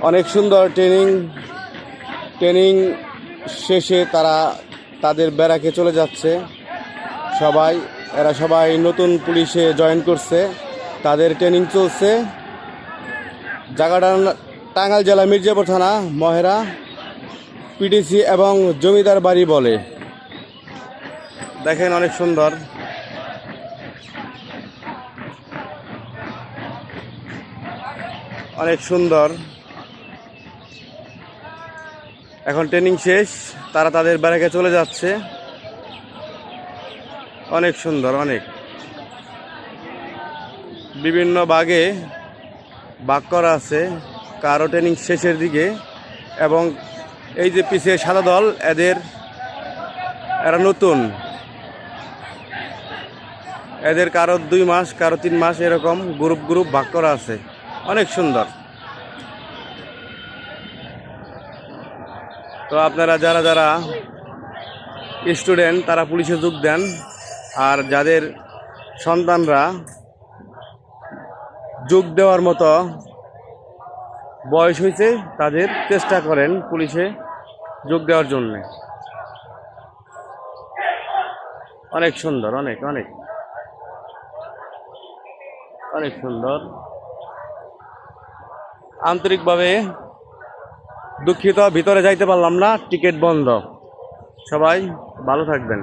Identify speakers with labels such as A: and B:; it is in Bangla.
A: অনেক সুন্দর ট্রেনিং শেষে তারা তাদের ব্যারাকে চলে যাচ্ছে। এরা সবাই নতুন পুলিশে জয়েন করছে, তাদের ট্রেনিং চলছে। জায়গাটা টাঙ্গাইল জেলা মির্জাপুর থানা, মহেরা পিটিসি এবং জমিদার বাড়ি বলে। দেখেন অনেক সুন্দর, অনেক সুন্দর। এখন ট্রেনিং শেষ, তারা তাদের ব্যারাকে চলে যাচ্ছে। অনেক সুন্দর, অনেক বিভিন্ন ভাগে ভাগ করা আছে, কারো ট্রেনিং শেষের দিকে। এবং এই যে পিছিয়ে সাদা দল, এরা নতুন, এদের কারো 2 মাস, কারো 3 মাস, এরকম গ্রুপ ভাগ করা আছে। অনেক সুন্দর। তো আপনারা যারা স্টুডেন্ট তারা পুলিশে যোগ দেন, আর যাদের সন্তানরা যোগ দেওয়ার মতো বয়স হয়েছে তাদের চেষ্টা করেন পুলিশে যোগ দেওয়ার জন্য। অনেক সুন্দর, অনেক অনেক অনেক সুন্দর। আন্তরিকভাবে দুঃখিত, ভিতরে যাইতে পারলাম না, টিকিট বন্ধ। সবাই ভালো থাকবেন।